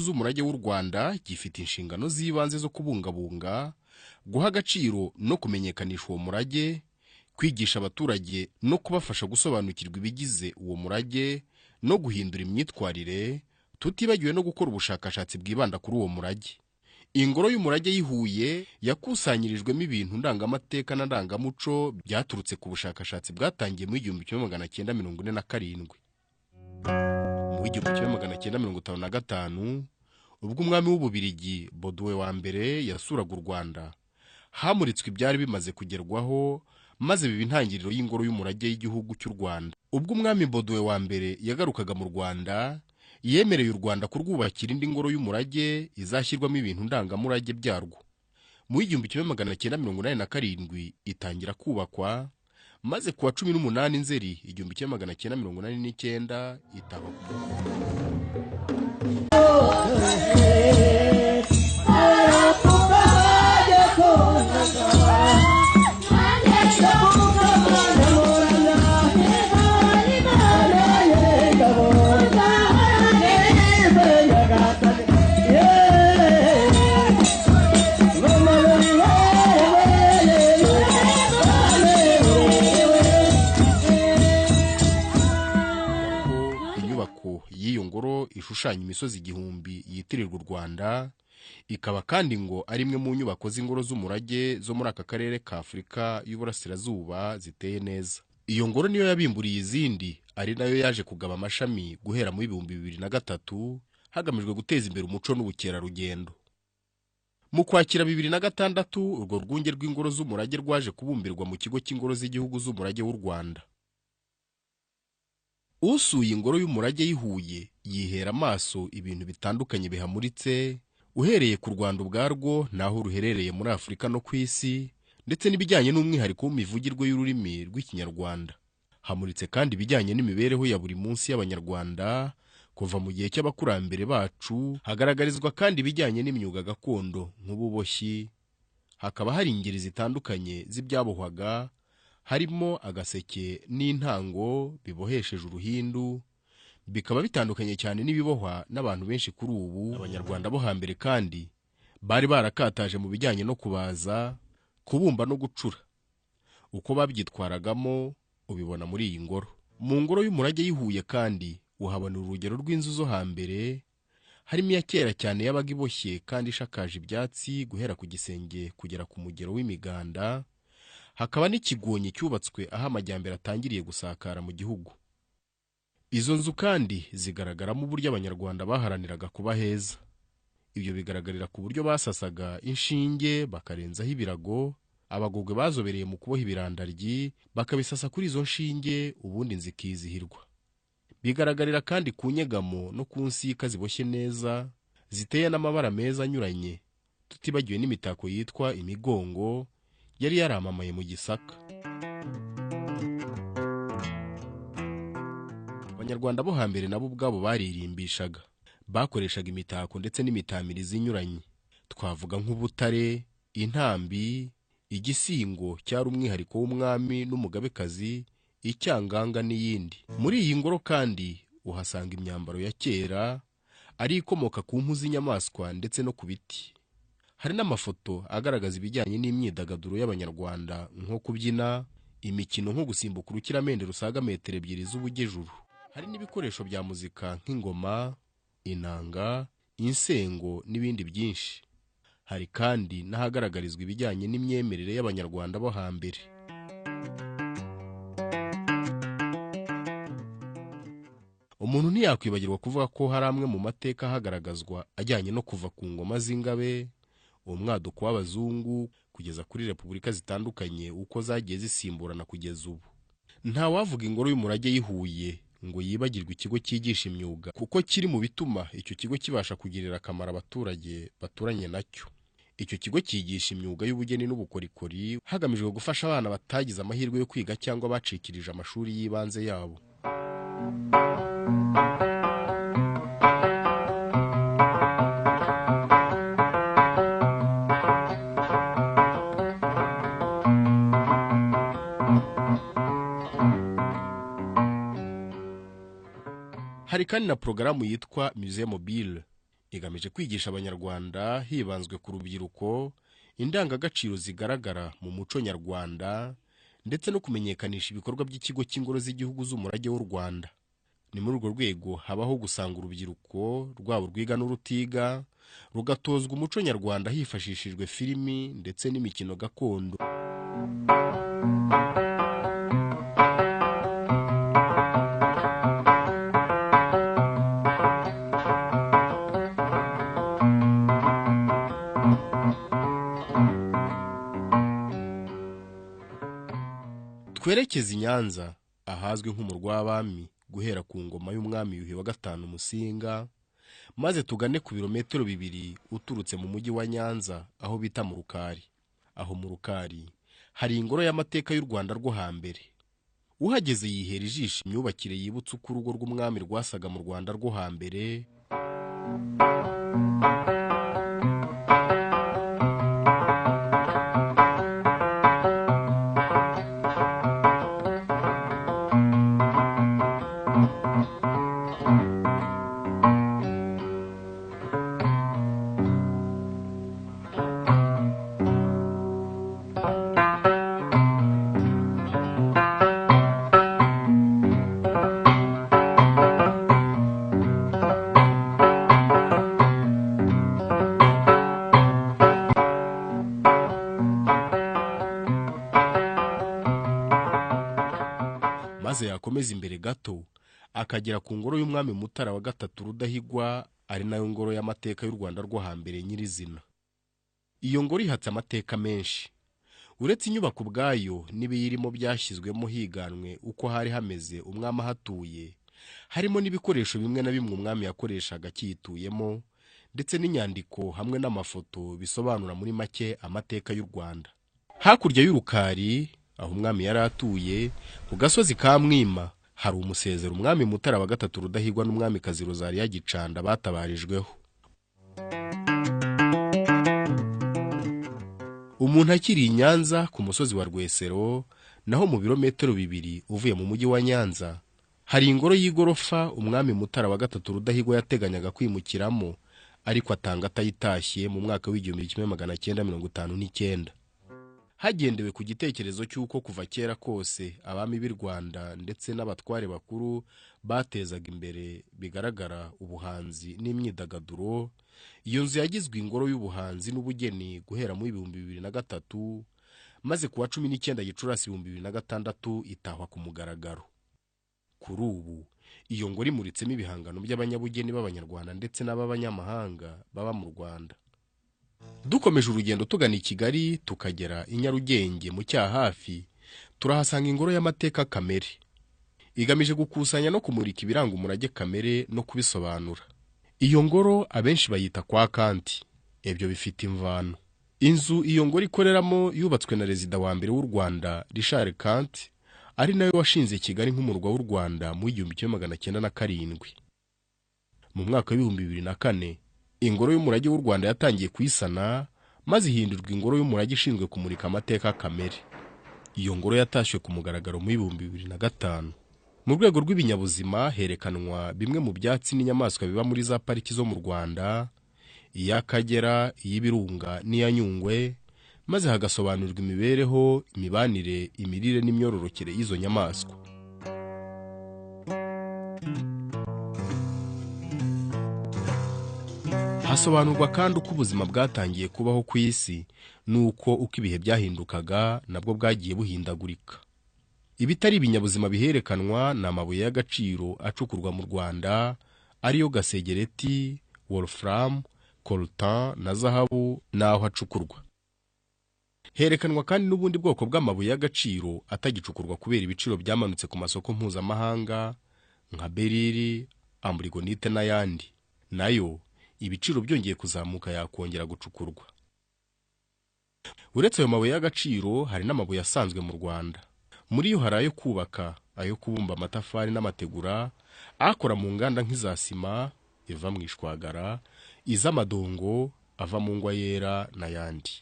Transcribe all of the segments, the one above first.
z'umurage w'u Rwanda gifite inshingano z'ibanze zo kubungabunga, guha agaciro no kumenyekanisha uwo murage, kwigisha abaturage no kubafasha gusobanukirwa ibigize uwo murage no guhindura imyitwarire, tutibagiwe no gukora ubushakashatsi bwibanda kuri uwo murage. Ingoro y'umurage y'Ihuye yakusanyirijwemo ibintu ndangamateka na ndangamuco byaturutse ku bushakashatsi bwatangiye mu 1947. Mu 1955 ubwo umwami w'Ububirigi Baudouin wa mbere yasuraga u Rwanda, hamuritswe ibyari bimaze kugerwaho maze biba intangiriro y'ingoro y'umurage y'igihugu cy'u Rwanda. Ubwo umwami Baudouin wa mbere yagarukaga mu Rwanda, yemereye u Rwanda kurwubakira indi ngoro y'umurage izashyirwamo ibintu ndangamurage byarwo. Mu 1987 itangira kubakwa, maze kuwa 18 Nzeri 1989 itaba ku y'iyo ngoro ishushanya imisozi igihumbi yitirirwa u Rwanda, ikaba kandi ngo ari imwe mu nyubako z'ingoro z'umurage zo muri aka karere ka Afurika y'Uburasirazuba ziteye neza. Iyo ngoro niyo yabimburiye izindi, ari nayo yaje kugaba amashami guhera mu 2003 hagamijwe guteza imbere umuco n'ubukerarugendo. Mu Kwakira 2006 urwo rwunge rw'ingoro z'umurage rwaje kubumbirwa mu kigo cy'ingoro z'igihugu z'umurage w'u Rwanda. Usuye ingoro y'umurage y'Ihuye yihera amaso ibintu bitandukanye bihamuritse, uhereye ku Rwanda ubwarwo naho ruherereye muri Afurika no ku isi, ndetse n'ibijyanye n'umwihariko w'imivugirwe y'ururimi rw'Ikinyarwanda. Hamuritse kandi ibijyanye n'imibereho ya buri munsi y'Abanyarwanda kuva mu gihe cy'abakurambere bacu, hagaragarizwa kandi ibijyanye n'imyuga gakondo nk'ububoshyi. Hakaba hari ingeri zitandukanye z'ibyabohwaga, harimo agaseke n'intango bibohesheje uruhindu, bikaba bitandukanye cyane n'ibibohwa n'abantu benshi kuri ubu. Abanyarwanda bo hambere kandi bari barakataje mu bijyanye no kubaza, kubumba no gucura. Uko babyitwaragamo ubibona muri iyi ngoro. Mu ngoro y'umurage y'Ihuye kandi uhabona urugero rw'inzu zo hambere, harimo iya kera cyane yabaga iboshye kandi ishakaje ibyatsi guhera ku gisenge kugera ku mugero w'imiganda. Hakaba n'ikigonyi cyubatswe aho amajyambere atangiriye gusakara mu gihugu. Izo nzu kandi zigaragaramo uburyo Abanyarwanda baharaniraga kuba heza. Ibyo bigaragarira ku buryo basasaga inshinge bakarenzaho ibirago, abagogwe bazobereye mu kuboha ibirandaryi bakabisasa kuri izo nshinge ubundi zikizihirwa. Bigaragarira kandi ku nyegamo no ku nsika ziboshye neza, ziteye n'amabara meza anyuranye, tutibagiwe n'imitako yitwa imigongo yari yaramamaye mu Gisaka. Abanyarwanda bo hambere nabo ubwabo baririmbishaga, bakoreshaga imitako ndetse n'imitamirizi inyuranye. Twavuga nk'ubutare, intambi, igisingo cyari umwihariko w'umwami n'umugabekazi, icyanganga n'iyindi. Muri iyi ngoro kandi uhasanga imyambaro ya kera ari ikomoka ku mpu z'inyamaswa ndetse no ku biti. Hari n'amafoto agaragaza ibijyanye n'imyidagaduro y'Abanyarwanda nko kubyina, imikino nko gusimbuka urukiramende rusaga metero 2 z'ubugejuru. Hari n'ibikoresho bya muzika nk'ingoma, inanga, insengo n'ibindi byinshi. Hari kandi n'ahagaragarizwa ibijyanye n'imyemerere y'Abanyarwanda bo hambere. Umuntu ntiyakwibagirwa kuvuga ko hari amwe mu mateka hagaragazwa ajyanye no kuva ku ngoma z'ingabe, umwaduko w'abazungu kugeza kuri repubulika zitandukanye uko zagiye zisimburana kugeza ubu. Nta wavuga ingoro y'umurage y'Ihuye ngo yibagirwe ikigo cyigisha imyuga, kuko kiri mu bituma icyo kigo kibasha kugirira akamaro abaturage baturanye nacyo. Icyo kigo cyigisha imyuga y'ubugeni n'ubukorikori hagamijwe gufasha abana batagize amahirwe yo kwiga cyangwa bacikirije amashuri y'ibanze yabo. Hari kandi na porogaramu yitwa Musée Mobile. igamije kwigisha abanyarwanda hibanzwe ku rubyiruko indangagaciro zigaragara mu muco nyarwanda ndetse no kumenyekanisha ibikorwa by'ikigo cy'ingoro z'igihugu z'umurage w'u Rwanda. Ni muri urwo rwego habaho gusanga urubyiruko rwabo rwiga n'urutiga rugatozwa umuco nyarwanda hifashishijwe filimi ndetse n'imikino gakondo. Twerekeze i Nyanza ahazwi nk'umurwa w'abami guhera ku ngoma y'umwami Yuhi wa gatanu Musinga, maze tugane ku birometero 2 uturutse mu mujyi wa Nyanza aho bita mu Rukari. Aho mu Rukari hari ingoro y'amateka y'u Rwanda rwo hambere. Uhageze yihera ijisho imyubakire yibutsa uko urugo rw'umwami rwasaga mu Rwanda rwo hambere. Maze yakomeza imbere gato akagera ku ngoro y'umwami Mutara wa gatatu Rudahigwa, ari nayo ngoro y'amateka y'u Rwanda rwo hambere nyirizina. Iyo ngoro ihatse amateka menshi. Uretse inyubako ubwayo n'ibiyirimo byashyizwemo higanwe uko hari hameze umwami ahatuye, harimo n'ibikoresho bimwe na bimwe umwami yakoreshaga akituyemo, ndetse n'inyandiko hamwe n'amafoto bisobanura muri make amateka y'u Rwanda. Hakurya y'Urukari aho umwami yari atuye ku gasozi ka Mwima hari umusezero umwami Mutara wa gatatu Rudahigwa n'umwamikazi Rozariya Gicanda batabarijweho. Umuntu akiri i Nyanza ku musozi wa Rwesero, naho mu birometero 2 uvuye mu mujyi wa Nyanza hari ingoro y'igorofa umwami Mutara wa gatatu Rudahigwa yateganyaga kwimukiramo, ariko atanga atayitashye mu mwaka w'1959. Hagendewe ku gitekerezo cy'uko kuva kera kose abami b'i Rwanda ndetse n'abatware bakuru batezaga imbere bigaragara ubuhanzi n'imyidagaduro, iyo nzu yagizwe ingoro y'ubuhanzi n'ubugeni guhera mu 2003, maze kuwa 19 Gicurasi 2006 itahwa ku mugaragaro. Kuri ubu iyo ngoro imuritsemo ibihangano by'abanyabugeni b'abanyarwanda ndetse n'ab'abanyamahanga baba mu Rwanda. Dukomeje urugendo tugana i Kigali tukagera i Nyarugenge mu Cyahafi, turahasanga ingoro y'amateka kamere. Igamije gukusanya no kumurika ibiranga umurage kamere no kubisobanura. Iyo ngoro abenshi bayita kwa Kanti. Ibyo bifite imvano. Inzu iyo ngoro ikoreramo yubatswe na rezida wa mbere w'u Rwanda Richard Kanti, ari nawe washinze Kigali nk'umurwa w'u Rwanda mu 1907. Mu mwaka wa 2004 ingoro y'umurage w'u Rwanda yatangiye kuyisana, maze ihindurwa ingoro y'umurage ishinzwe kumurika amateka kamere. Iyo ngoro yatashywe ku mugaragaro mu 2005. Mu rwego rw'ibinyabuzima herekanwa bimwe mu byatsi n'inyamaswa biba muri za pariki zo mu Rwanda, iy'Akagera, iy'Ibirunga n'iya Nyungwe, maze hagasobanurirwa imibereho, imibanire, imirire n'imyororokere y'izo nyamaswa. Hasobanurwa kandi uko ubuzima bwatangiye kubaho ku isi, nuko uko ibihe byahindukaga nabwo bwagiye buhindagurika. Ibitari ibinyabuzima biherekanwa na amabuye y'agaciro acukurwa mu Rwanda, ariyo gasegereti, wolfram, coltan na zahabu naho hacukurwa. Herekanwa kandi n'ubundi bwoko bw'amabuye y'agaciro atagicukurwa kubera ibiciro byamanutse ku masoko mpuzamahanga nka beriri, amburigonite n'ayandi. Nayo ibiciro byongeye kuzamuka yakongera gucukurwa. Uretse ayo mabuye y'agaciro hari n'amabuye asanzwe mu Rwanda. Muri yo hari ayo kubaka, ayo kubumba amatafari n'amategura, akora mu nganda nk'iza sima iva mu ishwagara, iz'amadongo ava mu ngwa yera n'ayandi.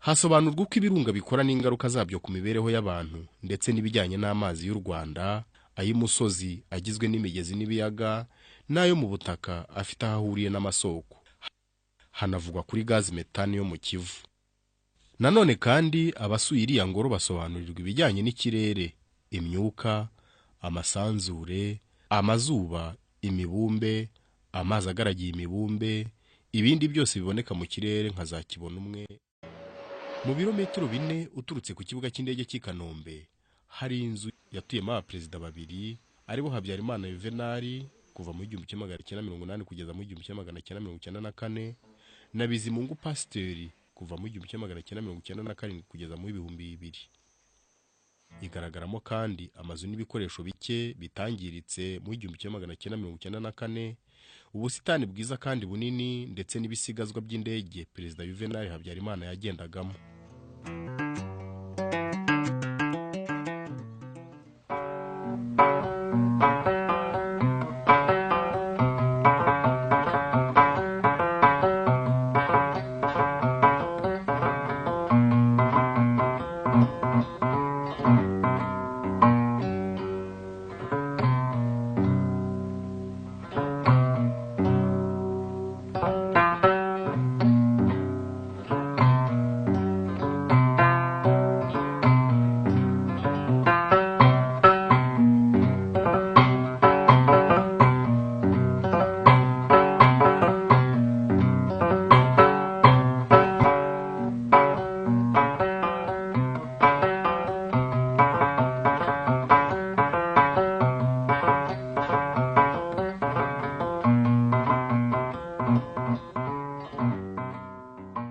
Hasobanurwa uko ibirunga bikora n'ingaruka zabyo ku mibereho y'abantu ndetse n'ibijyanye n'amazi y'u Rwanda, ay'imusozi agizwe n'imigezi n'ibiyaga, n'ayo mu butaka afite aho ahuriye n'amasoko. Hanavugwa kuri gazi metani yo mu Kivu. Nanone kandi abasuye iriya ngoro basobanurirwa ibijyanye n'ikirere, imyuka, amasanzure, amazuba, imibumbe, amazi agaragiye imibumbe, ibindi byose biboneka mu kirere nka za kibona umwe. Mu birometero 4 uturutse ku kibuga cy'indege cy'i Kanombe hari inzu yatuyemo abaperezida babiri aribo Habyarimana Yuvenali kuva mu 1980 kugeza mu 1994 na Bizimungu Pasiteri kuva mu 1997 kugeza mu 2000. Igaragaramo kandi amazu n'ibikoresho bike bitangiritse mu 1994, ubusitani bwiza kandi bunini ndetse n'ibisigazwa by'indege Perezida Yuvenali Habyarimana yagendagamo.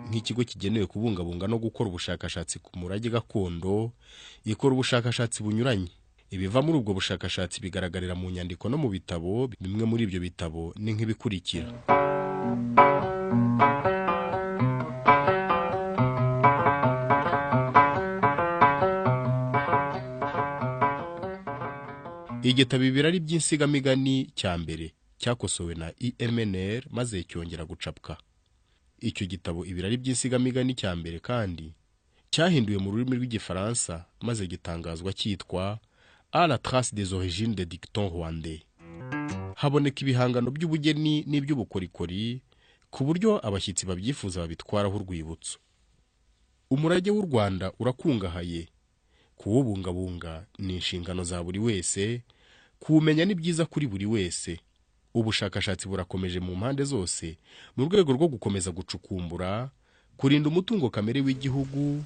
Nk'ikigo kigenewe kubungabunga no gukora ubushakashatsi ku murage gakondo, ikora ubushakashatsi bunyuranye. Ibiva muri ubwo bushakashatsi bigaragarira mu nyandiko no mu bitabo. Bimwe muri ibyo bitabo ni nk'ibikurikira: igitabo ibirari by'insigamigani cya mbere cyakosowe na INMR maze cyongera gucapwa. Icyo gitabo ibirari by'insigamigani cya mbere kandi cyahinduwe mu rurimi rw'Igifaransa maze gitangazwa cyitwa À la trace des origines des dictons rwandais. Haboneka ibihangano by'ubugeni n'iby'ubukorikori ku buryo abashyitsi babyifuza babitwaraho urwibutso. Umurage w'u Rwanda urakungahaye. Kuwubungabunga ni inshingano za buri wese, kuwumenya ni byiza kuri buri wese. Ubushakashatsi burakomeje mu mpande zose mu rwego rwo gukomeza gucukumbura, kurinda umutungo kamere w'igihugu,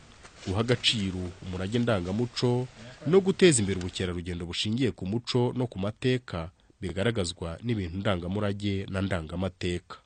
guha agaciro umurage ndangamuco no guteza imbere ubukerarugendo bushingiye ku muco no ku mateka bigaragazwa n'ibintu ndangamurage na ndangamateka.